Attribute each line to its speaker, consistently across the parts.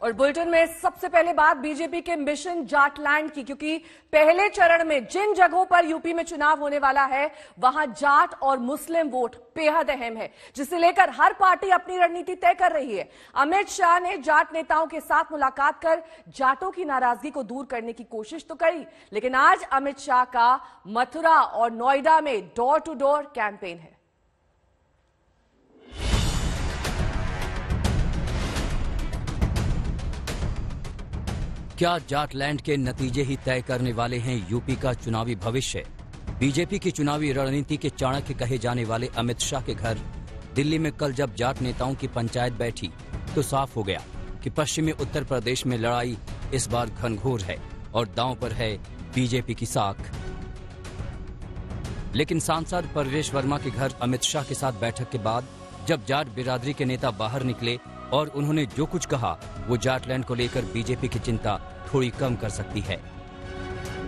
Speaker 1: और बुलेटिन में सबसे पहले बात बीजेपी के मिशन जाटलैंड की, क्योंकि पहले चरण में जिन जगहों पर यूपी में चुनाव होने वाला है वहां जाट और मुस्लिम वोट बेहद अहम है, जिसे लेकर हर पार्टी अपनी रणनीति तय कर रही है। अमित शाह ने जाट नेताओं के साथ मुलाकात कर जाटों की नाराजगी को दूर करने की कोशिश तो करी, लेकिन आज अमित शाह का मथुरा और नोएडा में डोर टू डोर कैंपेन है।
Speaker 2: क्या जाटलैंड के नतीजे ही तय करने वाले हैं यूपी का चुनावी भविष्य? बीजेपी की चुनावी रणनीति के चाणक्य कहे जाने वाले अमित शाह के घर दिल्ली में कल जब जाट नेताओं की पंचायत बैठी तो साफ हो गया कि पश्चिमी उत्तर प्रदेश में लड़ाई इस बार घनघोर है और दांव पर है बीजेपी की साख। लेकिन सांसद परवेश वर्मा के घर अमित शाह के साथ बैठक के बाद जब जाट बिरादरी के नेता बाहर निकले और उन्होंने जो कुछ कहा वो जाटलैंड को लेकर बीजेपी की चिंता थोड़ी कम कर सकती है।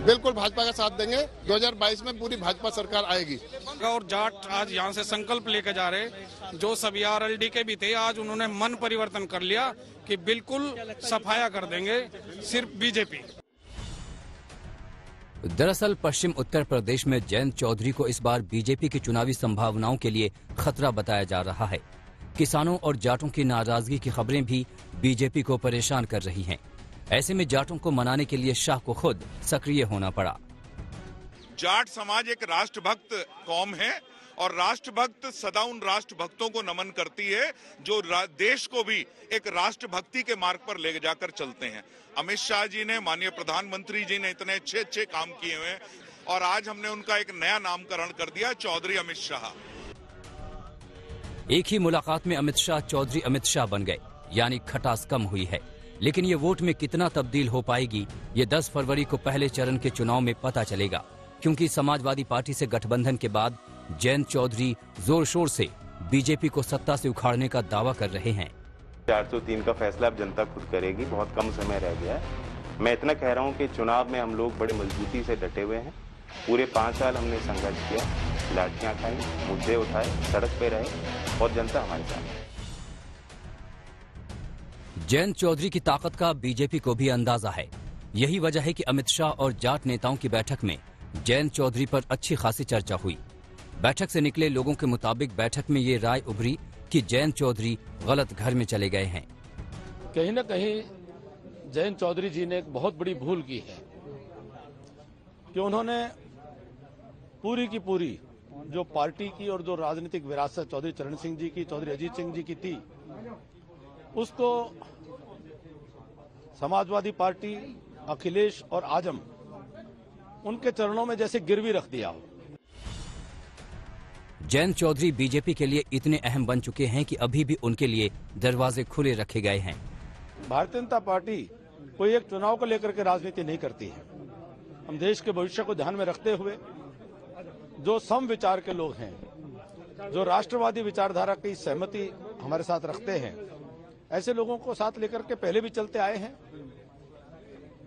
Speaker 3: बिल्कुल भाजपा का साथ देंगे। 2022 में पूरी भाजपा सरकार आएगी।
Speaker 4: और जाट आज यहाँ से संकल्प लेकर जा रहे, जो सभी आरएलडी के भी थे, आज उन्होंने मन परिवर्तन कर लिया कि बिल्कुल सफाया कर देंगे सिर्फ बीजेपी।
Speaker 2: दरअसल पश्चिम उत्तर प्रदेश में जयंत चौधरी को इस बार बीजेपी की चुनावी संभावनाओं के लिए खतरा बताया जा रहा है। किसानों और जाटों की नाराजगी की खबरें भी बीजेपी को परेशान कर रही हैं। ऐसे में जाटों को मनाने के लिए शाह को खुद सक्रिय होना पड़ा।
Speaker 5: जाट समाज एक राष्ट्रभक्त कौम है और राष्ट्रभक्त सदा उन राष्ट्रभक्तों को नमन करती है जो देश को भी एक राष्ट्रभक्ति के मार्ग पर ले जाकर चलते हैं। अमित शाह जी ने, माननीय प्रधानमंत्री जी ने इतने अच्छे काम किए हुए हैं और आज हमने उनका एक नया नामकरण कर दिया, चौधरी अमित शाह।
Speaker 2: एक ही मुलाकात में अमित शाह चौधरी अमित शाह बन गए, यानी खटास कम हुई है। लेकिन ये वोट में कितना तब्दील हो पाएगी ये 10 फरवरी को पहले चरण के चुनाव में पता चलेगा, क्योंकि समाजवादी पार्टी से गठबंधन के बाद जयंत चौधरी जोर शोर से बीजेपी को सत्ता से उखाड़ने का दावा कर रहे हैं।
Speaker 6: 403 का फैसला अब जनता खुद करेगी, बहुत कम समय रह गया है। मैं इतना कह रहा हूँ कि चुनाव में हम लोग बड़े मजबूती से डटे हुए हैं। पूरे 5 साल हमने संघर्ष किया, लाठियां खाई, मुद्दे उठाए, सड़क पे रहे और जनता हमारे साथ।
Speaker 2: जयंत चौधरी की ताकत का बीजेपी को भी अंदाजा है। यही वजह है कि अमित शाह और जाट नेताओं की बैठक में जयंत चौधरी पर अच्छी खासी चर्चा हुई। बैठक से निकले लोगों के मुताबिक बैठक में ये राय उभरी कि जयंत चौधरी गलत घर में चले गए हैं।
Speaker 7: कहीं न कहीं जयंत चौधरी जी ने एक बहुत बड़ी भूल की है कि उन्होंने पूरी की पूरी जो पार्टी की और जो राजनीतिक विरासत चौधरी चरण सिंह जी की, चौधरी अजीत सिंह जी की थी, उसको समाजवादी पार्टी, अखिलेश और आजम उनके चरणों में जैसे गिरवी रख दिया हो।
Speaker 2: जयंत चौधरी बीजेपी के लिए इतने अहम बन चुके हैं कि अभी भी उनके लिए दरवाजे खुले रखे गए हैं।
Speaker 7: भारतीय जनता पार्टी कोई एक चुनाव को लेकर के राजनीति नहीं करती है। हम देश के भविष्य को ध्यान में रखते हुए जो सम विचार के लोग हैं, जो राष्ट्रवादी विचारधारा की सहमति हमारे साथ रखते हैं, ऐसे लोगों को साथ लेकर के पहले भी चलते आए हैं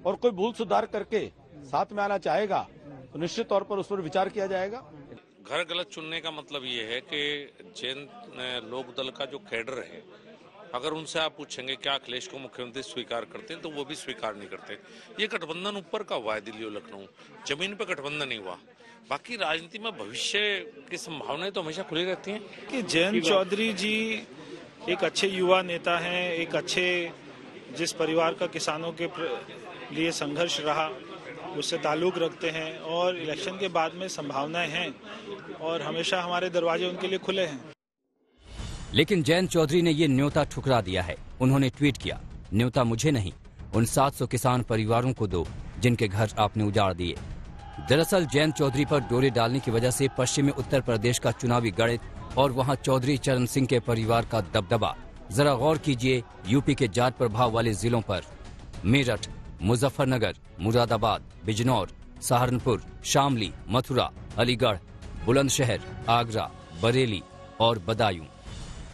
Speaker 7: और कोई भूल सुधार करके साथ में आना चाहेगा तो निश्चित तौर पर उस पर विचार किया जाएगा।
Speaker 8: घर गलत चुनने का मतलब ये है कि जैन लोक दल का जो कैडर है, अगर उनसे आप पूछेंगे क्या अखिलेश को मुख्यमंत्री स्वीकार करते हैं तो वो भी स्वीकार नहीं करते। ये गठबंधन ऊपर का हुआ है, दिल्ली और लखनऊ, जमीन पे गठबंधन नहीं हुआ। बाकी राजनीति में भविष्य की संभावनाएं तो हमेशा खुली रहती हैं।
Speaker 9: कि जयंत चौधरी जी एक अच्छे युवा नेता हैं, एक अच्छे जिस परिवार का किसानों के लिए संघर्ष रहा उससे ताल्लुक रखते हैं और इलेक्शन के बाद में संभावनाएं हैं और हमेशा हमारे दरवाजे उनके लिए खुले हैं।
Speaker 2: लेकिन जयंत चौधरी ने ये न्योता ठुकरा दिया है। उन्होंने ट्वीट किया, न्योता मुझे नहीं, उन 700 किसान परिवारों को दो जिनके घर आपने उजाड़ दिए। दरअसल जयंत चौधरी पर डोरे डालने की वजह से पश्चिमी उत्तर प्रदेश का चुनावी गणित और वहां चौधरी चरण सिंह के परिवार का दबदबा। जरा गौर कीजिए यूपी के जाट प्रभाव वाले जिलों पर। मेरठ, मुजफ्फरनगर, मुरादाबाद, बिजनौर, सहारनपुर, शामली, मथुरा, अलीगढ़, बुलंदशहर, आगरा, बरेली और बदायूं।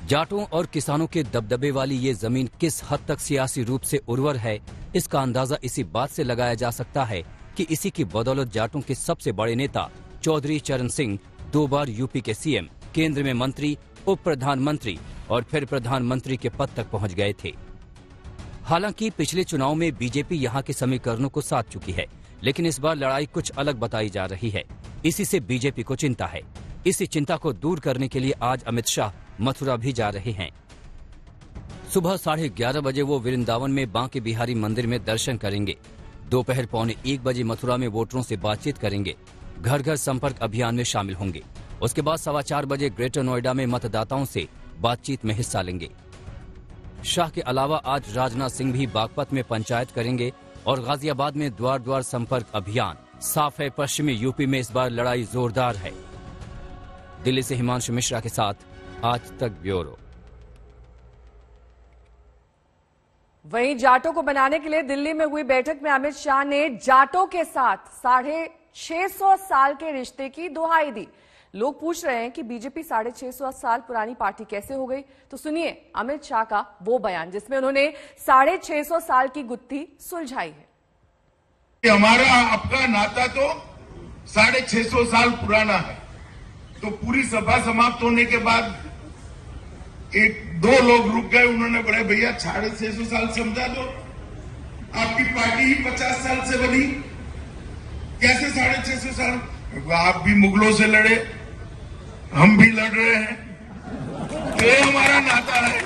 Speaker 2: जाटों और किसानों के दबदबे वाली ये जमीन किस हद तक सियासी रूप से उर्वर है, इसका अंदाजा इसी बात से लगाया जा सकता है कि इसी की बदौलत जाटों के सबसे बड़े नेता चौधरी चरण सिंह 2 बार यूपी के सीएम, केंद्र में मंत्री, उप प्रधानमंत्री और फिर प्रधानमंत्री के पद तक पहुंच गए थे। हालांकि पिछले चुनाव में बीजेपी यहां के समीकरणों को साध चुकी है, लेकिन इस बार लड़ाई कुछ अलग बताई जा रही है। इसी से बीजेपी को चिंता है। इसी चिंता को दूर करने के लिए आज अमित शाह मथुरा भी जा रहे हैं। सुबह 11:30 बजे वो वृंदावन में बांके बिहारी मंदिर में दर्शन करेंगे। दोपहर 1:15 बजे मथुरा में वोटरों से बातचीत करेंगे। घर घर संपर्क अभियान में शामिल होंगे। उसके बाद 4:15 बजे ग्रेटर नोएडा में मतदाताओं से बातचीत में हिस्सा लेंगे। शाह के अलावा आज राजनाथ सिंह भी बागपत में पंचायत करेंगे और गाजियाबाद में द्वार द्वार संपर्क अभियान। साफ है, पश्चिमी यूपी में इस बार लड़ाई जोरदार है। दिल्ली से हिमांशु मिश्रा के साथ आज तक ब्यूरो।
Speaker 1: वहीं जाटों को बनाने के लिए दिल्ली में हुई बैठक में अमित शाह ने जाटों के साथ 650 साल के रिश्ते की दुहाई दी। लोग पूछ रहे हैं कि बीजेपी 650 साल पुरानी पार्टी कैसे हो गई, तो सुनिए अमित शाह का वो बयान जिसमें उन्होंने 650 साल की गुत्थी सुलझाई है।
Speaker 10: हमारा आपका नाता तो 650 साल पुराना है, तो पूरी सभा समाप्त होने के बाद 1-2 लोग रुक गए। उन्होंने बोले भैया 650 साल समझा दो, आपकी पार्टी ही 50 साल से बनी, कैसे 650 साल? आप भी मुगलों से लड़े, हम भी लड़ रहे हैं, ये हमारा नाता है।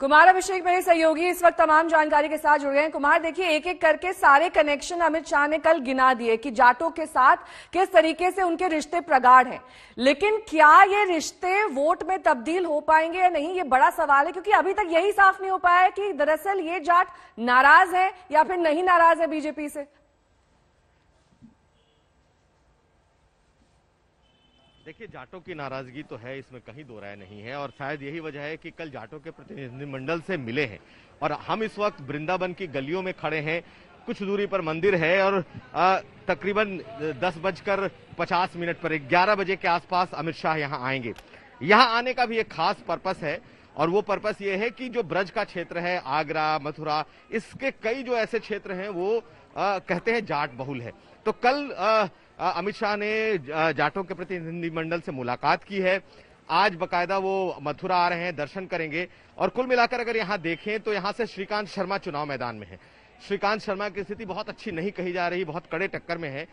Speaker 1: कुमार अभिषेक मेरे सहयोगी इस वक्त तमाम जानकारी के साथ जुड़ गए हैं। कुमार, देखिए एक एक करके सारे कनेक्शन अमित शाह ने कल गिना दिए कि जाटों के साथ किस तरीके से उनके रिश्ते प्रगाढ़ हैं, लेकिन क्या ये रिश्ते वोट में तब्दील हो पाएंगे या नहीं, ये बड़ा सवाल है, क्योंकि अभी तक यही साफ नहीं हो पाया है कि दरअसल ये जाट नाराज है या फिर नहीं नाराज है बीजेपी से।
Speaker 11: देखिए, जाटों की नाराजगी तो है, इसमें कहीं दो राय नहीं है, और शायद यही वजह है कि कल जाटों के प्रतिनिधिमंडल से मिले हैं और हम इस वक्त वृंदावन की गलियों में खड़े हैं। कुछ दूरी पर मंदिर है और तकरीबन 10:50 पर 11 बजे के आसपास अमित शाह यहां आएंगे। यहां आने का भी एक खास पर्पस है और वो पर्पस ये है कि जो ब्रज का क्षेत्र है, आगरा, मथुरा, इसके कई जो ऐसे क्षेत्र हैं वो कहते हैं जाट बहुल है। तो कल अमित शाह ने जाटों के प्रतिनिधिमंडल से मुलाकात की है। आज बकायदा वो मथुरा आ रहे हैं, दर्शन करेंगे और कुल मिलाकर अगर यहां देखें तो यहां से श्रीकांत शर्मा चुनाव मैदान में है। श्रीकांत शर्मा की स्थिति बहुत अच्छी नहीं कही जा रही, बहुत कड़े टक्कर में है।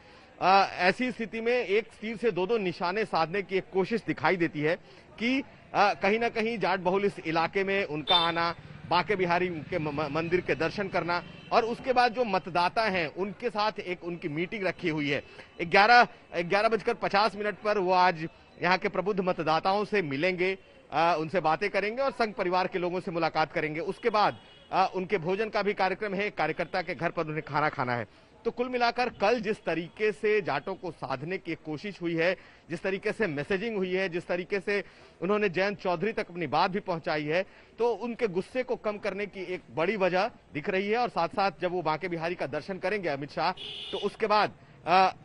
Speaker 11: ऐसी स्थिति में एक तीर से 2 निशाने साधने की एक कोशिश दिखाई देती है कि कहीं ना कहीं जाट बहुल इस इलाके में उनका आना, बांके बिहारी के मंदिर के दर्शन करना और उसके बाद जो मतदाता हैं उनके साथ एक उनकी मीटिंग रखी हुई है। 11:50 पर वो आज यहाँ के प्रबुद्ध मतदाताओं से मिलेंगे, उनसे बातें करेंगे और संघ परिवार के लोगों से मुलाकात करेंगे। उसके बाद उनके भोजन का भी कार्यक्रम है, कार्यकर्ता के घर पर उन्हें खाना खाना है। तो कुल मिलाकर कल जिस तरीके से जाटों को साधने की कोशिश हुई है, जिस तरीके से मैसेजिंग हुई है, जिस तरीके से उन्होंने जयंत चौधरी तक अपनी बात भी पहुंचाई है, तो उनके गुस्से को कम करने की एक बड़ी वजह दिख रही है। और साथ साथ जब वो बांके बिहारी का दर्शन करेंगे अमित शाह, तो उसके बाद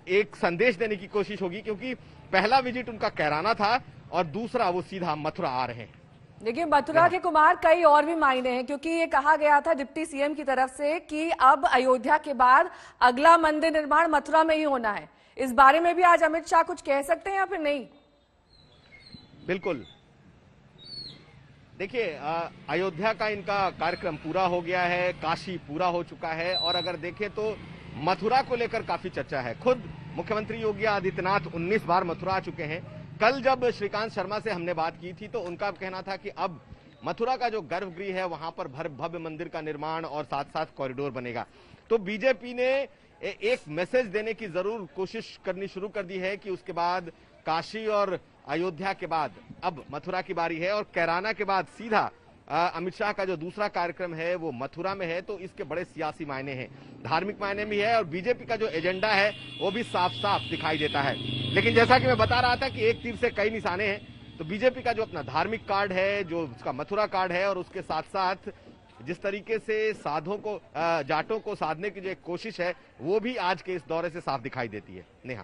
Speaker 11: एक संदेश देने की कोशिश होगी, क्योंकि पहला विजिट उनका कैराना था और दूसरा वो सीधा मथुरा आ रहे हैं।
Speaker 1: देखिए, मथुरा के कुमार कई और भी मायने हैं, क्योंकि ये कहा गया था डिप्टी सीएम की तरफ से कि अब अयोध्या के बाद अगला मंदिर निर्माण मथुरा में ही होना है। इस बारे में भी आज अमित शाह कुछ कह सकते हैं या फिर नहीं?
Speaker 11: बिल्कुल, देखिए, अयोध्या का इनका कार्यक्रम पूरा हो गया है, काशी पूरा हो चुका है और अगर देखें तो मथुरा को लेकर काफी चर्चा है। खुद मुख्यमंत्री योगी आदित्यनाथ 19 बार मथुरा आ चुके हैं। कल जब श्रीकांत शर्मा से हमने बात की थी तो उनका कहना था कि अब मथुरा का जो गर्भगृह है वहां पर भव्य मंदिर का निर्माण और साथ साथ कॉरिडोर बनेगा। तो बीजेपी ने एक मैसेज देने की जरूर कोशिश करनी शुरू कर दी है कि उसके बाद काशी और अयोध्या के बाद अब मथुरा की बारी है और कैराना के बाद सीधा अमित शाह का जो दूसरा कार्यक्रम है वो मथुरा में है। तो इसके बड़े सियासी मायने हैं, धार्मिक मायने भी है और बीजेपी का जो एजेंडा है वो भी साफ साफ दिखाई देता है। लेकिन जैसा कि मैं बता रहा था कि एक तीर से कई निशाने हैं, तो बीजेपी का जो अपना धार्मिक कार्ड है, जो उसका मथुरा कार्ड है और उसके साथ साथ जिस तरीके से साधों को, जाटों को साधने की जो एक कोशिश है वो भी आज के इस दौरे से साफ दिखाई देती है। नेहा,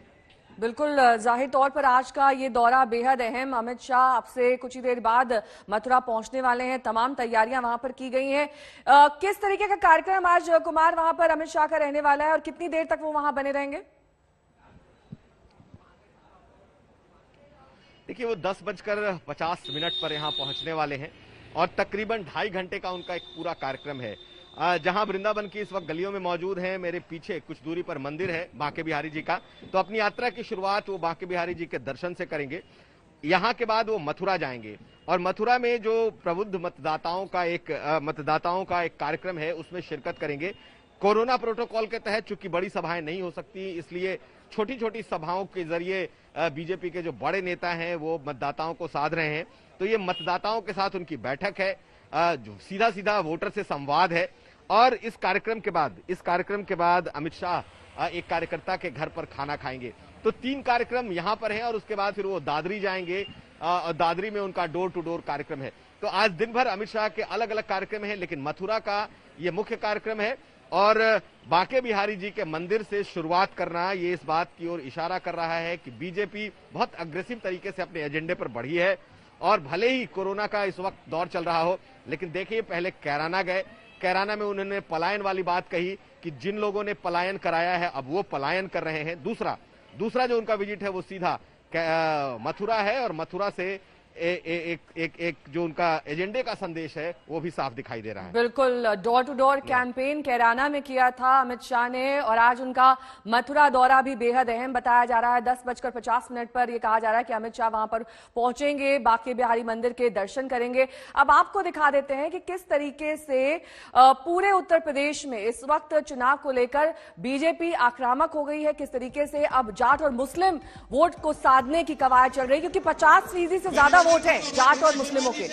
Speaker 1: बिल्कुल, जाहिर तौर पर आज का ये दौरा बेहद अहम। अमित शाह अब से कुछ ही देर बाद मथुरा पहुंचने वाले हैं, तमाम तैयारियां वहां पर की गई हैं। किस तरीके का कार्यक्रम आज कुमार वहां पर अमित शाह का रहने वाला है और कितनी देर तक वो वहां बने रहेंगे?
Speaker 11: देखिए, वो 10:50 पर यहाँ पहुंचने वाले हैं और तकरीबन 2.5 घंटे का उनका एक पूरा कार्यक्रम है। जहां वृंदावन की इस वक्त गलियों में मौजूद हैं, मेरे पीछे कुछ दूरी पर मंदिर है बांके बिहारी जी का, तो अपनी यात्रा की शुरुआत वो बांके बिहारी जी के दर्शन से करेंगे। यहां के बाद वो मथुरा जाएंगे और मथुरा में जो प्रबुद्ध मतदाताओं का एक कार्यक्रम है उसमें शिरकत करेंगे। कोरोना प्रोटोकॉल के तहत चूंकि बड़ी सभाएं नहीं हो सकती, इसलिए छोटी छोटी सभाओं के जरिए बीजेपी के जो बड़े नेता हैं वो मतदाताओं को साध रहे हैं। तो ये मतदाताओं के साथ उनकी बैठक है, जो सीधा सीधा वोटर से संवाद है। और इस कार्यक्रम के बाद अमित शाह एक कार्यकर्ता के घर पर खाना खाएंगे। तो 3 कार्यक्रम यहां पर हैं और उसके बाद फिर वो दादरी जाएंगे और दादरी में उनका डोर टू डोर कार्यक्रम है। तो आज दिन भर अमित शाह के अलग अलग कार्यक्रम हैं, लेकिन मथुरा का ये मुख्य कार्यक्रम है। और बांके बिहारी जी के मंदिर से शुरुआत करना ये इस बात की ओर इशारा कर रहा है कि बीजेपी बहुत अग्रेसिव तरीके से अपने एजेंडे पर बढ़ी है। और भले ही कोरोना का इस वक्त दौर चल रहा हो, लेकिन देखिए पहले कैराना गए, कैराना में उन्होंने पलायन वाली बात कही कि जिन लोगों ने पलायन कराया है अब वो पलायन कर रहे हैं। दूसरा जो उनका विजिट है वो सीधा मथुरा है और मथुरा से एक जो उनका एजेंडे का संदेश है वो भी साफ दिखाई दे रहा है।
Speaker 1: बिल्कुल, door to door campaign Kairana में किया था अमित शाह ने और आज उनका मथुरा दौरा भी बेहद अहम बताया जा रहा है। 10:50 पर यह कहा जा रहा है कि अमित शाह वहां पर पहुंचेंगे, बांके बिहारी मंदिर के दर्शन करेंगे। अब आपको दिखा देते हैं कि किस तरीके से पूरे उत्तर प्रदेश में इस वक्त चुनाव को लेकर बीजेपी आक्रामक हो गई है, किस तरीके से अब जाट और मुस्लिम वोट को साधने की कवायद चल रही है, क्योंकि 50% से ज्यादा वोट है जाट और मुस्लिमों के।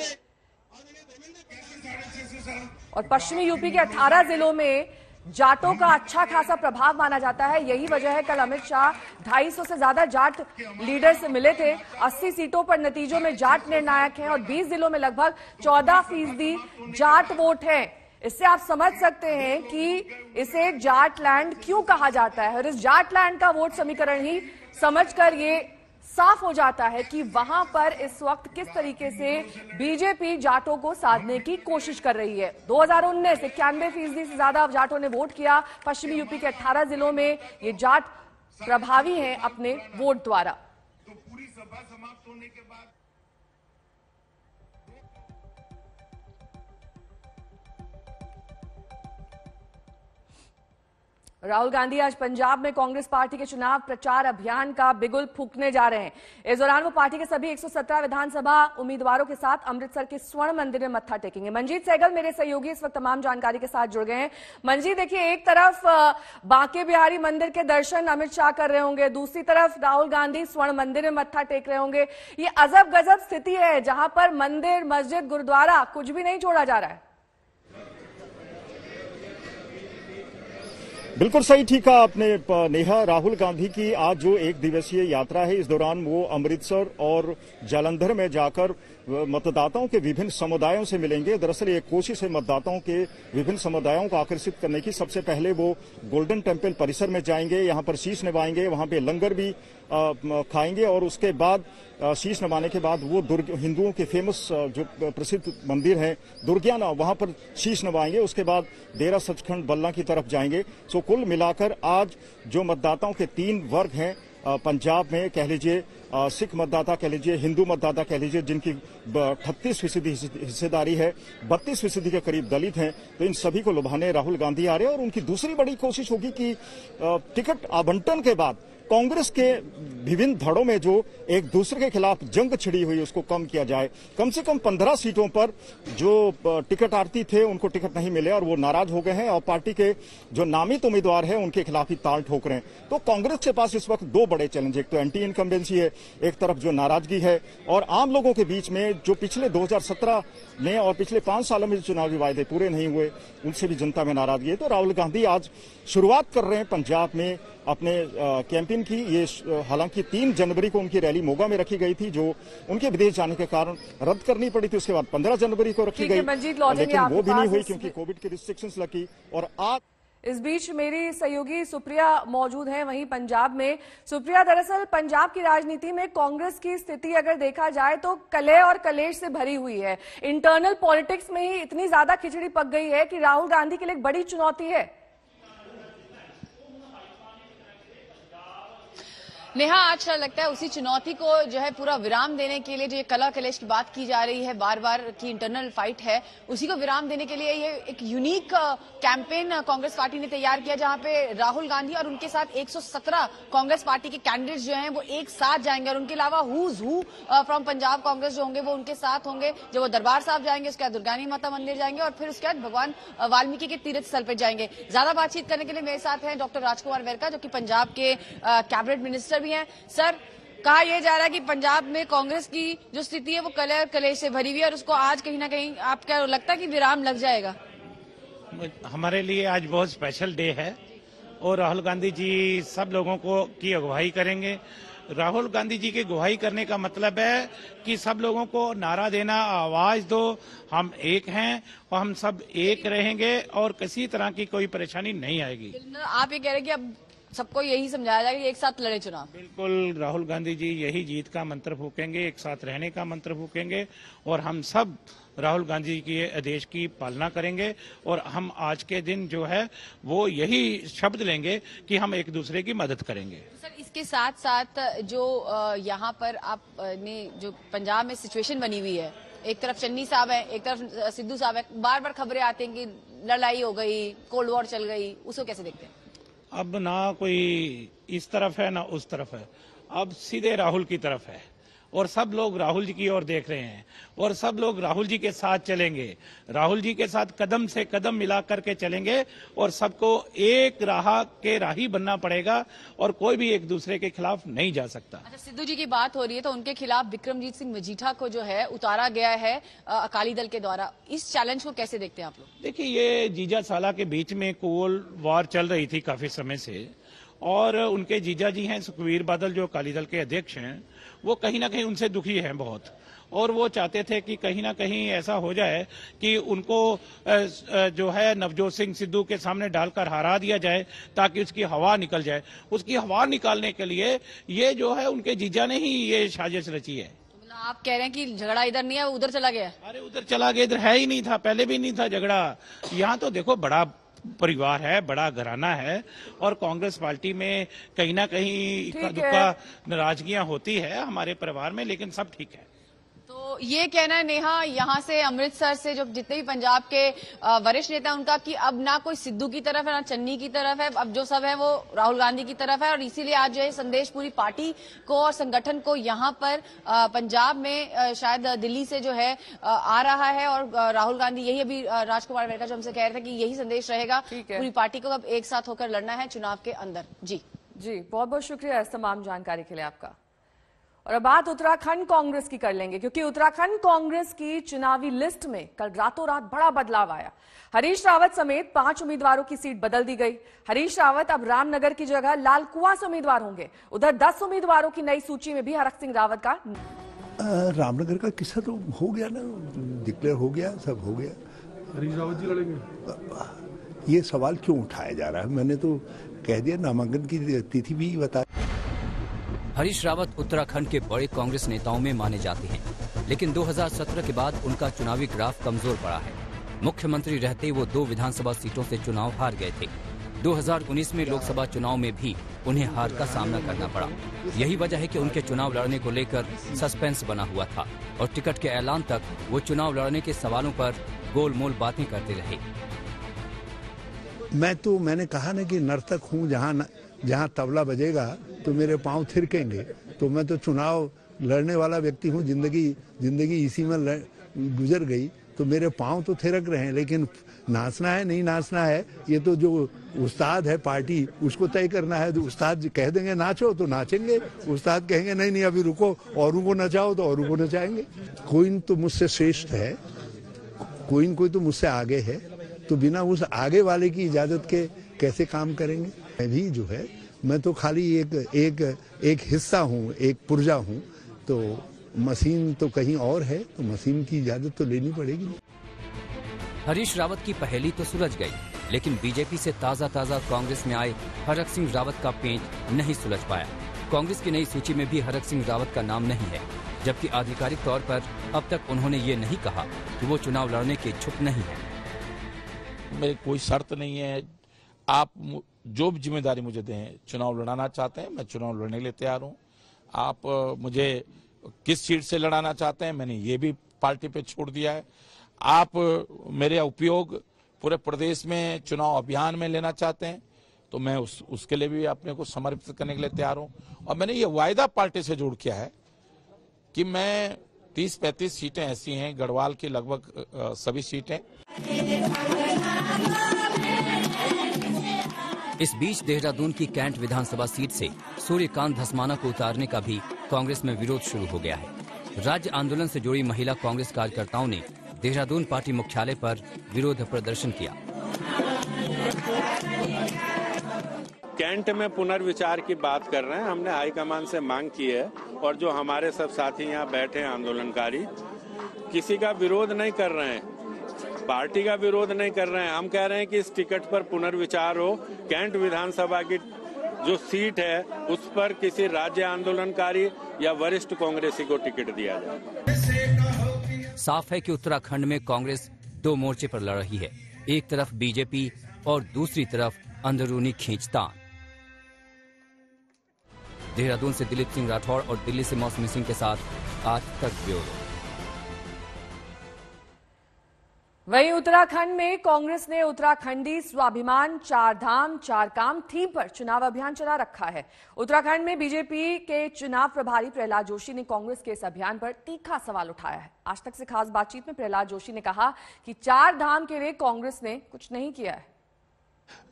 Speaker 1: और पश्चिमी यूपी के 18 जिलों में जाटों का अच्छा खासा प्रभाव माना जाता है। यही वजह है कल अमित शाह 250 से ज्यादा जाट लीडर से मिले थे। 80 सीटों पर नतीजों में जाट निर्णायक हैं और 20 जिलों में लगभग 14% जाट वोट है। इससे आप समझ सकते हैं कि इसे जाट लैंड क्यों कहा जाता है। और इस जाट लैंड का वोट समीकरण ही समझकर ये साफ हो जाता है कि वहां पर इस वक्त किस तरीके से बीजेपी जाटों को साधने की कोशिश कर रही है। 2019 91% से ज्यादा जाटों ने वोट किया। पश्चिमी यूपी के 18 जिलों में ये जाट प्रभावी हैं अपने वोट द्वारा।
Speaker 10: तो पूरी सभा समाप्त होने के बाद
Speaker 1: राहुल गांधी आज पंजाब में कांग्रेस पार्टी के चुनाव प्रचार अभियान का बिगुल फूंकने जा रहे हैं। इस दौरान वो पार्टी के सभी 117 विधानसभा उम्मीदवारों के साथ अमृतसर के स्वर्ण मंदिर में मत्था टेकेंगे। मंजीत सहगल मेरे सहयोगी इस वक्त तमाम जानकारी के साथ जुड़ गए हैं। मंजीत, देखिए, एक तरफ बांके बिहारी मंदिर के दर्शन अमित शाह कर रहे होंगे, दूसरी तरफ राहुल गांधी स्वर्ण मंदिर में मत्था टेक रहे होंगे। ये अजब गजब स्थिति है जहां पर मंदिर, मस्जिद, गुरुद्वारा कुछ भी नहीं छोड़ा जा रहा है।
Speaker 12: बिल्कुल सही ठीक है आपने नेहा। राहुल गांधी की आज जो 1 दिवसीय यात्रा है, इस दौरान वो अमृतसर और जालंधर में जाकर मतदाताओं के विभिन्न समुदायों से मिलेंगे। दरअसल ये कोशिश है मतदाताओं के विभिन्न समुदायों को आकर्षित करने की। सबसे पहले वो गोल्डन टेम्पल परिसर में जाएंगे, यहाँ पर शीश नवाएंगे, वहाँ पे लंगर भी खाएंगे और उसके बाद शीश नवाने के बाद वो हिंदुओं के फेमस जो प्रसिद्ध मंदिर है दुर्गियाना, वहां पर शीश नवाएंगे। उसके बाद डेरा सचखंड बल्ला की तरफ जाएंगे। सो कुल मिलाकर आज जो मतदाताओं के 3 वर्ग हैं पंजाब में, कह लीजिए सिख मतदाता कह लीजिए, हिंदू मतदाता कह लीजिए, जिनकी 38% हिस्सेदारी है, 32% के करीब दलित हैं, तो इन सभी को लुभाने राहुल गांधी आ रहे हैं। और उनकी दूसरी बड़ी कोशिश होगी कि टिकट आवंटन के बाद कांग्रेस के विभिन्न धड़ों में जो एक दूसरे के खिलाफ जंग छिड़ी हुई उसको कम किया जाए। कम से कम 15 सीटों पर जो टिकट आर्थी थे उनको टिकट नहीं मिले और वो नाराज हो गए हैं और पार्टी के जो नामित उम्मीदवार हैं उनके खिलाफ ही ताल ठोक रहे हैं। तो कांग्रेस के पास इस वक्त 2 बड़े चैलेंज, एक तो एंटी इनकम्बेंसी है, एक तरफ जो नाराजगी है और आम लोगों के बीच में जो पिछले 2017 में और पिछले 5 सालों में जो चुनावी वायदे पूरे नहीं हुए उनसे भी जनता में नाराजगी है। तो राहुल गांधी आज शुरुआत कर रहे हैं पंजाब में अपने कैंपेन की। ये हालांकि 3 जनवरी को उनकी रैली मोगा में रखी गई थी, जो उनके विदेश जाने के कारण रद्द करनी पड़ी थी। उसके बाद 15 जनवरी को रखी गई, लेकिन वो भी नहीं हुई क्योंकि कोविड की रिस्ट्रिक्शंस लगी। और आज
Speaker 1: इस बीच मेरी सहयोगी सुप्रिया मौजूद हैं वहीं पंजाब में। सुप्रिया, दरअसल पंजाब की राजनीति में कांग्रेस की स्थिति अगर देखा जाए तो कलह और कलेश से भरी हुई है। इंटरनल पॉलिटिक्स में ही इतनी ज्यादा खिचड़ी पक गई है कि राहुल गांधी के लिए एक बड़ी चुनौती है।
Speaker 13: नेहा, आज लगता है उसी चुनौती को जो है पूरा विराम देने के लिए, जो ये कला कलेश की बात की जा रही है, बार बार की इंटरनल फाइट है, उसी को विराम देने के लिए ये एक यूनिक कैंपेन कांग्रेस पार्टी ने तैयार किया, जहां पे राहुल गांधी और उनके साथ 117 कांग्रेस पार्टी के कैंडिडेट्स जो हैं वो एक साथ जाएंगे, और उनके अलावा who's who from Punjab Congress जो होंगे वो उनके साथ होंगे। जब वो दरबार साहब जाएंगे, उसके बाद दुर्गानी माता मंदिर जाएंगे और फिर उसके बाद भगवान वाल्मीकि के तीर्थ स्थल पर जाएंगे। ज्यादा बातचीत करने के लिए मेरे साथ हैं डॉक्टर राजकुमार वेरका, जो कि पंजाब के कैबिनेट मिनिस्टर भी हैं। सर, कहा यह जा रहा है कि पंजाब में कांग्रेस की जो स्थिति है वो कलह कलेश से भरी हुई है, और उसको आज कहीं ना कहीं आप क्या लगता है कि विराम लग जाएगा?
Speaker 9: हमारे लिए आज बहुत स्पेशल डे है और राहुल गांधी जी सब लोगों को की अगुवाई करेंगे। राहुल गांधी जी की अगुवाई करने का मतलब है कि सब लोगों को नारा देना, आवाज दो, हम एक हैं और हम सब एक रहेंगे और किसी तरह की कोई परेशानी नहीं आएगी।
Speaker 13: आप ये कह रहे हैं कि अब सबको यही समझाया जाएगा कि एक साथ लड़े चुनाव?
Speaker 9: बिल्कुल, राहुल गांधी जी यही जीत का मंत्र फूकेंगे, एक साथ रहने का मंत्र फूकेंगे और हम सब राहुल गांधी जी के आदेश की पालना करेंगे। और हम आज के दिन जो है वो यही शब्द लेंगे कि हम एक दूसरे की मदद करेंगे।
Speaker 13: सर, इसके साथ साथ जो यहाँ पर आपने जो पंजाब में सिचुएशन बनी हुई है, एक तरफ चन्नी साहब है, एक तरफ सिद्धू साहब है, बार बार खबरें आती हैं कि लड़ाई हो गई, कोल्ड वॉर चल गई, उसको कैसे देखते हैं?
Speaker 9: अब ना कोई इस तरफ है ना उस तरफ है, अब सीधे राहुल की तरफ है और सब लोग राहुल जी की ओर देख रहे हैं और सब लोग राहुल जी के साथ चलेंगे, राहुल जी के साथ कदम से कदम मिला करके चलेंगे और सबको एक राह के राही बनना पड़ेगा और कोई भी एक दूसरे के खिलाफ नहीं जा सकता।
Speaker 13: अच्छा, सिद्धू जी की बात हो रही है तो उनके खिलाफ विक्रमजीत सिंह मजीठा को जो है उतारा गया है अकाली दल के द्वारा, इस चैलेंज को कैसे देखते हैं आप लोग?
Speaker 9: देखिए, ये जीजा साला के बीच में कोल्ड वॉर चल रही थी काफी समय से और उनके जीजा जी हैं सुखबीर बादल जो अकाली दल के अध्यक्ष हैं, वो कहीं ना कहीं उनसे दुखी हैं बहुत, और वो चाहते थे कि कहीं ना कहीं ऐसा हो जाए कि उनको जो है नवजोत सिंह सिद्धू के सामने डालकर हरा दिया जाए ताकि उसकी हवा निकल जाए। उसकी हवा निकालने के लिए ये जो है उनके जीजा ने ही ये साजिश रची है।
Speaker 13: आप कह रहे हैं कि झगड़ा इधर नहीं है, उधर चला गया?
Speaker 9: अरे उधर चला गया, इधर है ही नहीं था, पहले भी नहीं था झगड़ा। यहाँ तो देखो बड़ा परिवार है, बड़ा घराना है और कांग्रेस पार्टी में कहीं ना कहीं इक्का दुक्का नाराजगियां होती है हमारे परिवार में, लेकिन सब ठीक है।
Speaker 13: तो ये कहना है नेहा यहाँ से अमृतसर से जो जितने भी पंजाब के वरिष्ठ नेता उनका कि अब ना कोई सिद्धू की तरफ है ना चन्नी की तरफ है, अब जो सब है वो राहुल गांधी की तरफ है, और इसीलिए आज जो है संदेश पूरी पार्टी को और संगठन को यहाँ पर पंजाब में शायद दिल्ली से जो है आ रहा है। और राहुल गांधी यही अभी राजकुमार वेरका जो हमसे कह रहे थे कि यही संदेश रहेगा पूरी पार्टी को अब एक साथ होकर लड़ना है चुनाव के अंदर। जी
Speaker 1: बहुत बहुत शुक्रिया इस तमाम जानकारी के लिए आपका। और अब बात उत्तराखंड कांग्रेस की कर लेंगे, क्योंकि उत्तराखंड कांग्रेस की चुनावी लिस्ट में कल रातों रात बड़ा बदलाव आया। हरीश रावत समेत 5 उम्मीदवारों की सीट बदल दी गई। हरीश रावत अब रामनगर की जगह लालकुआं से उम्मीदवार होंगे। उधर 10 उम्मीदवारों की नई सूची में भी हरक सिंह रावत का
Speaker 14: रामनगर का किस्सा तो हो गया ना, डिक्लेयर हो गया, सब हो गया। हरीश रावत जी लड़ेंगे, ये सवाल क्यों उठाया जा रहा है? मैंने तो कह दिया, नामांकन की तिथि भी बता।
Speaker 2: हरीश रावत उत्तराखंड के बड़े कांग्रेस नेताओं में माने जाते हैं, लेकिन 2017 के बाद उनका चुनावी ग्राफ कमजोर पड़ा है। मुख्यमंत्री रहते वो 2 विधानसभा सीटों से चुनाव हार गए थे। 2019 में लोकसभा चुनाव में भी उन्हें हार का सामना करना पड़ा। यही वजह है कि उनके चुनाव लड़ने को लेकर सस्पेंस बना हुआ था और टिकट के ऐलान तक वो चुनाव लड़ने के सवालों पर गोलमोल बातें करते रहे।
Speaker 14: मैंने कहा ना कि नर्तक हूँ, जहाँ तबला बजेगा तो मेरे पांव थिरकेंगे। तो मैं तो चुनाव लड़ने वाला व्यक्ति हूँ, जिंदगी इसी में गुजर गई, तो मेरे पांव तो थिरक रहे हैं, लेकिन नाचना है नहीं नाचना है ये तो जो उस्ताद है पार्टी उसको तय करना है। तो उस्ताद कह देंगे नाचो तो नाचेंगे, उस्ताद कहेंगे नहीं नहीं अभी रुको, औरों को नचाओ तो औरों को नचाएंगे। कोई तो मुझसे श्रेष्ठ है, कोई तो मुझसे आगे है, तो बिना उस आगे वाले की इजाजत के कैसे काम करेंगे? मैं भी जो है, मैं तो खाली एक हिस्सा हूँ, एक पुर्जा हूँ, तो मशीन तो कहीं और है, तो मशीन की इजाजत तो लेनी पड़ेगी।
Speaker 2: हरीश रावत की पहेली तो सुलझ गई, लेकिन बीजेपी से ताजा कांग्रेस में आए हरक सिंह रावत का पेंच नहीं सुलझ पाया। कांग्रेस की नई सूची में भी हरक सिंह रावत का नाम नहीं है, जबकि आधिकारिक तौर पर अब तक उन्होंने ये नहीं कहा कि वो चुनाव लड़ने के इच्छुक नहीं है।
Speaker 15: मेरी कोई शर्त नहीं है, आप जो भी जिम्मेदारी मुझे दें, चुनाव लड़ाना चाहते हैं मैं चुनाव लड़ने के लिए तैयार हूं। आप मुझे किस सीट से लड़ाना चाहते हैं मैंने ये भी पार्टी पे छोड़ दिया है। आप मेरे उपयोग पूरे प्रदेश में चुनाव अभियान में लेना चाहते हैं तो मैं उसके लिए भी अपने को समर्पित करने के लिए तैयार हूं। और मैंने ये वायदा पार्टी से जोड़ किया है कि मैं 30-35 सीटें ऐसी हैं, गढ़वाल की लगभग सभी सीटें।
Speaker 2: इस बीच देहरादून की कैंट विधानसभा सीट से सूर्यकांत धस्माना को उतारने का भी कांग्रेस में विरोध शुरू हो गया है। राज्य आंदोलन से जुड़ी महिला कांग्रेस कार्यकर्ताओं ने देहरादून पार्टी मुख्यालय पर विरोध प्रदर्शन किया।
Speaker 16: कैंट में पुनर्विचार की बात कर रहे हैं। हमने हाईकमान से मांग की है और जो हमारे सब साथी यहाँ बैठे हैं आंदोलनकारी, किसी का विरोध नहीं कर रहे हैं, पार्टी का विरोध नहीं कर रहे हैं। हम कह रहे हैं कि इस टिकट पर पुनर्विचार हो। कैंट विधानसभा की जो सीट है उस पर किसी राज्य आंदोलनकारी या वरिष्ठ कांग्रेसी को टिकट दिया जाए।
Speaker 2: साफ है कि उत्तराखंड में कांग्रेस दो मोर्चे पर लड़ रही है, एक तरफ बीजेपी और दूसरी तरफ अंदरूनी खींचतान। देहरादून से दिलीप सिंह राठौड़ और दिल्ली से मौसमी सिंह के साथ आज तक ब्यूरो।
Speaker 1: वहीं उत्तराखंड में कांग्रेस ने उत्तराखंडी स्वाभिमान 4 धाम 4 काम थीम पर चुनाव अभियान चला रखा है। उत्तराखंड में बीजेपी के चुनाव प्रभारी प्रहलाद जोशी ने कांग्रेस के इस अभियान पर तीखा सवाल उठाया है। आज तक से खास बातचीत में प्रहलाद जोशी ने कहा कि 4 धाम के लिए कांग्रेस ने कुछ नहीं किया है।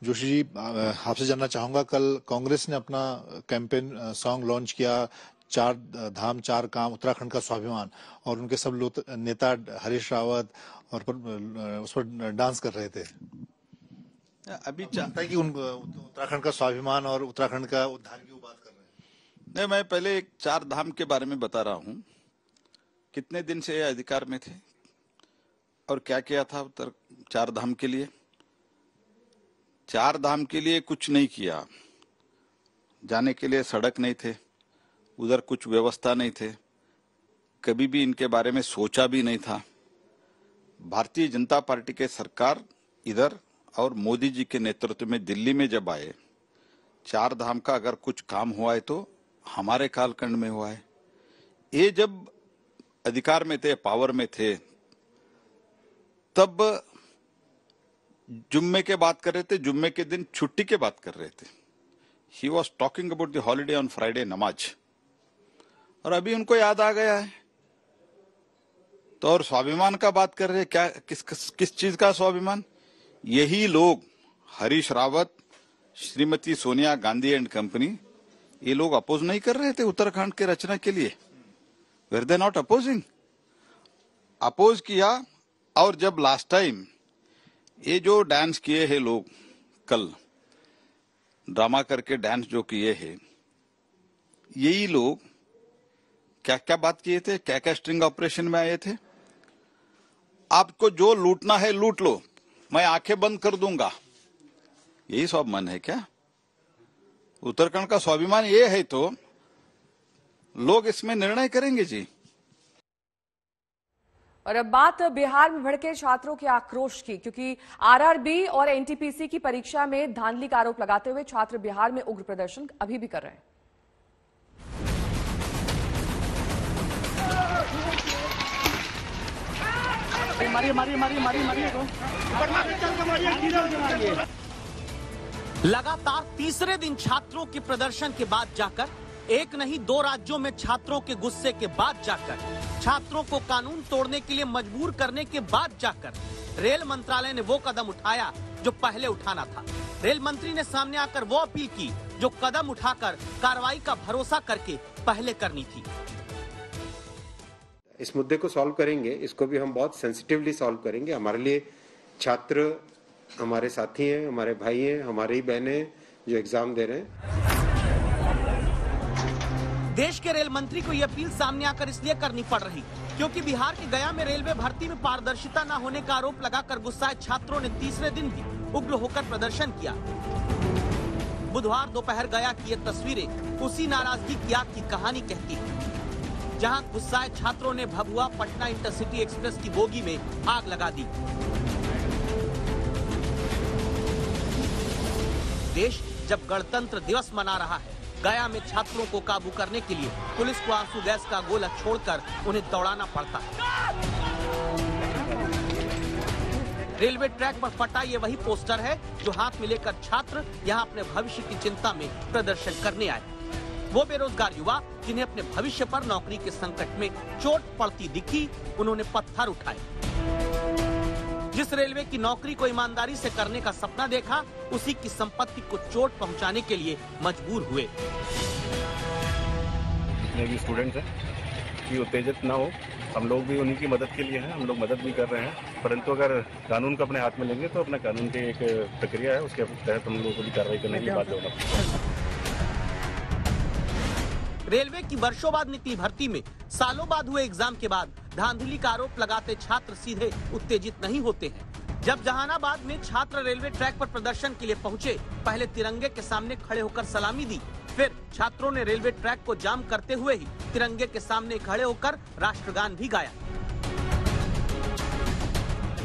Speaker 17: जोशी जी, आपसे जानना चाहूंगा, कल कांग्रेस ने अपना कैंपेन सॉन्ग लॉन्च किया, 4 धाम 4 काम उत्तराखंड का स्वाभिमान, और उनके सब नेता हरीश रावत और उस पर डांस कर रहे थे। अभी चाहता है कि उत्तराखंड का स्वाभिमान और उत्तराखंड का उद्धार की बात कर रहे हैं।
Speaker 18: नहीं, मैं पहले एक 4 धाम के बारे में बता रहा हूँ। कितने दिन से अधिकार में थे और क्या किया था 4 धाम के लिए। 4 धाम के लिए कुछ नहीं किया। जाने के लिए सड़क नहीं थे, उधर कुछ व्यवस्था नहीं थे, कभी भी इनके बारे में सोचा भी नहीं था। भारतीय जनता पार्टी के सरकार इधर और मोदी जी के नेतृत्व में दिल्ली में जब आए, 4 धाम का अगर कुछ काम हुआ है तो हमारे कालखंड में हुआ है। ये जब अधिकार में थे, पावर में थे, तब जुम्मे के बात कर रहे थे, जुम्मे के दिन छुट्टी के बात कर रहे थे। He was talking about the holiday on Friday, नमाज। और अभी उनको याद आ गया है तो और स्वाभिमान का बात कर रहे हैं। क्या किस चीज का स्वाभिमान? यही लोग हरीश रावत, श्रीमती सोनिया गांधी एंड कंपनी, ये लोग अपोज नहीं कर रहे थे उत्तराखंड के रचना के लिए। Where they not opposing? Oppose किया। और जब लास्ट टाइम ये जो डांस किए हैं लोग, कल ड्रामा करके डांस जो किए हैं, यही लोग क्या क्या बात किए थे, क्या क्या स्ट्रिंग ऑपरेशन में आए थे। आपको जो लूटना है लूट लो, मैं आंखें बंद कर दूंगा, यही स्वाभिमान है क्या? उत्तराखंड का स्वाभिमान ये है तो लोग इसमें निर्णय करेंगे जी।
Speaker 1: और अब बात बिहार में भड़के छात्रों के आक्रोश की, क्योंकि आरआरबी और एनटीपीसी की परीक्षा में धांधली का आरोप लगाते हुए छात्र बिहार में उग्र प्रदर्शन अभी भी कर रहे हैं।
Speaker 19: लगातार तीसरे दिन छात्रों के प्रदर्शन के बाद जाकर, एक नहीं 2 राज्यों में छात्रों के गुस्से के बाद जाकर, छात्रों को कानून तोड़ने के लिए मजबूर करने के बाद जाकर रेल मंत्रालय ने वो कदम उठाया जो पहले उठाना था। रेल मंत्री ने सामने आकर वो अपील की जो कदम उठाकर कार्रवाई का भरोसा करके पहले करनी थी।
Speaker 20: इस मुद्दे को सॉल्व करेंगे, इसको भी हम बहुत सेंसिटिवली सॉल्व करेंगे। हमारे लिए छात्र हमारे साथी हैं, हमारे भाई हैं, हमारी ही बहनें हैं जो एग्जाम दे रहे हैं।
Speaker 19: देश के रेल मंत्री को यह अपील सामने आकर इसलिए करनी पड़ रही क्योंकि बिहार के गया में रेलवे भर्ती में पारदर्शिता न होने का आरोप लगाकर गुस्साए छात्रों ने तीसरे दिन भी उग्र होकर प्रदर्शन किया। बुधवार दोपहर गया की ये तस्वीरें उसी नाराजगी की आग की कहानी कहती है, जहां गुस्साए छात्रों ने भभुआ पटना इंटरसिटी एक्सप्रेस की बोगी में आग लगा दी। देश जब गणतंत्र दिवस मना रहा है, गया में छात्रों को काबू करने के लिए पुलिस को आंसू गैस का गोला छोड़कर उन्हें दौड़ाना पड़ता है। रेलवे ट्रैक पर फटा ये वही पोस्टर है जो हाथ में लेकर छात्र यहाँ अपने भविष्य की चिंता में प्रदर्शन करने आए। वो बेरोजगार युवा जिन्हें अपने भविष्य पर नौकरी के संकट में चोट पड़ती दिखी, उन्होंने पत्थर उठाए। जिस रेलवे की नौकरी को ईमानदारी से करने का सपना देखा, उसी की संपत्ति को चोट पहुंचाने के लिए मजबूर हुए।
Speaker 21: जितने भी स्टूडेंट्स हैं कि उत्तेजित न हो, हम लोग भी उन्हीं की मदद के लिए हैं, हम लोग मदद भी कर रहे हैं, परंतु अगर कानून को अपने हाथ में लेंगे तो अपना कानून की एक प्रक्रिया है, उसके तहत हम लोगों को भी कार्रवाई करने की बात होगा।
Speaker 19: रेलवे की वर्षों बाद निकली भर्ती में सालों बाद हुए एग्जाम के बाद धांधली का आरोप लगाते छात्र सीधे उत्तेजित नहीं होते हैं। जब जहानाबाद में छात्र रेलवे ट्रैक पर प्रदर्शन के लिए पहुंचे, पहले तिरंगे के सामने खड़े होकर सलामी दी, फिर छात्रों ने रेलवे ट्रैक को जाम करते हुए ही तिरंगे के सामने खड़े होकर राष्ट्रगान भी गाया।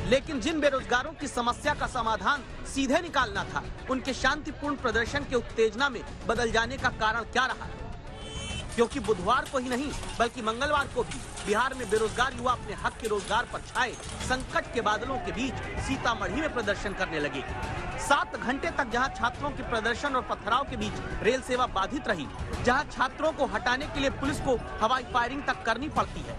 Speaker 19: लेकिन जिन बेरोजगारों की समस्या का समाधान सीधे निकालना था, उनके शांतिपूर्ण प्रदर्शन के उत्तेजना में बदल जाने का कारण क्या रहा? क्योंकि बुधवार को ही नहीं बल्कि मंगलवार को भी बिहार में बेरोजगार युवा अपने हक के रोजगार पर छाए संकट के बादलों के बीच सीतामढ़ी में प्रदर्शन करने लगे। 7 घंटे तक जहां छात्रों के प्रदर्शन और पथराव के बीच रेल सेवा बाधित रही, जहां छात्रों को हटाने के लिए पुलिस को हवाई फायरिंग तक करनी पड़ती है।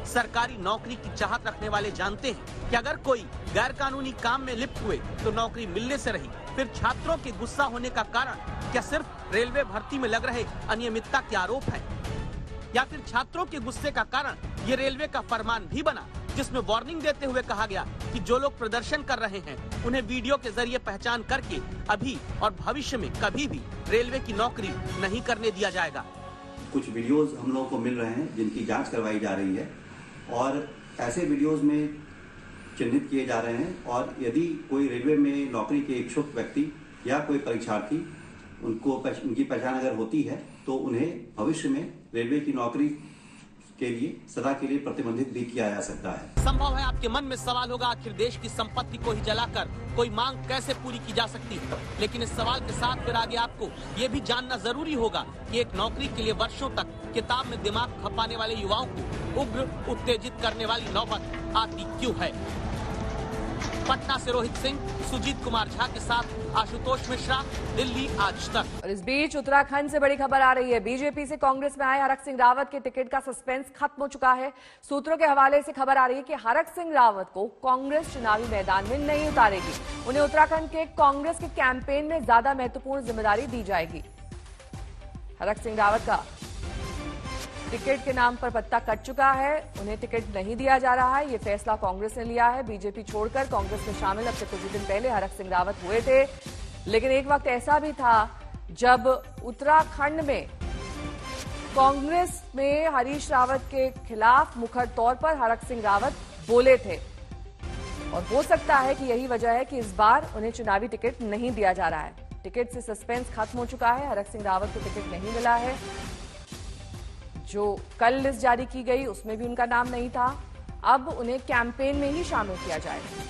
Speaker 19: सरकारी नौकरी की चाहत रखने वाले जानते हैं कि अगर कोई गैर कानूनी काम में लिप्त हुए तो नौकरी मिलने से रही। फिर छात्रों के गुस्सा होने का कारण क्या सिर्फ रेलवे भर्ती में लग रहे अनियमितता के आरोप हैं, या फिर छात्रों के गुस्से का कारण ये रेलवे का फरमान भी बना जिसमें वार्निंग देते हुए कहा गया कि जो लोग प्रदर्शन कर रहे हैं उन्हें वीडियो के जरिए पहचान करके अभी और भविष्य में कभी भी रेलवे की नौकरी नहीं करने दिया जाएगा।
Speaker 22: कुछ वीडियोस हम लोगों को मिल रहे हैं जिनकी जांच करवाई जा रही है और ऐसे वीडियोस में चिन्हित किए जा रहे हैं, और यदि कोई रेलवे में नौकरी के इच्छुक व्यक्ति या कोई परीक्षार्थी उनकी पहचान अगर होती है तो उन्हें भविष्य में रेलवे की नौकरी के लिए सदा के लिए प्रतिबंधित भी किया जा सकता है।
Speaker 19: संभव है आपके मन में सवाल होगा, आखिर देश की संपत्ति को ही जलाकर कोई मांग कैसे पूरी की जा सकती है? लेकिन इस सवाल के साथ फिर आगे आपको ये भी जानना जरूरी होगा कि एक नौकरी के लिए वर्षों तक किताब में दिमाग खपाने वाले युवाओं को उग्र उत्तेजित करने वाली नौबत आती क्यों है। पटना से रोहित सिंह, सुजीत कुमार झा के साथ आशुतोष मिश्रा, दिल्ली आज तक।
Speaker 1: और इस बीच उत्तराखंड से बड़ी खबर आ रही है। बीजेपी से कांग्रेस में आए हरक सिंह रावत के टिकट का सस्पेंस खत्म हो चुका है। सूत्रों के हवाले से खबर आ रही है कि हरक सिंह रावत को कांग्रेस चुनावी मैदान में नहीं उतारेगी। उन्हें उत्तराखंड के कांग्रेस के कैंपेन में ज्यादा महत्वपूर्ण जिम्मेदारी दी जाएगी। हरक सिंह रावत का टिकट के नाम पर पत्ता कट चुका है, उन्हें टिकट नहीं दिया जा रहा है। ये फैसला कांग्रेस ने लिया है। बीजेपी छोड़कर कांग्रेस में शामिल अब से कुछ दिन पहले हरक सिंह रावत हुए थे, लेकिन एक वक्त ऐसा भी था जब उत्तराखंड में कांग्रेस में हरीश रावत के खिलाफ मुखर तौर पर हरक सिंह रावत बोले थे, और हो सकता है कि यही वजह है कि इस बार उन्हें चुनावी टिकट नहीं दिया जा रहा है। टिकट से सस्पेंस खत्म हो चुका है। हरक सिंह रावत को टिकट नहीं मिला है। जो कल लिस्ट जारी की गई उसमें भी उनका नाम नहीं था। अब उन्हें कैंपेन में ही शामिल किया जाएगा।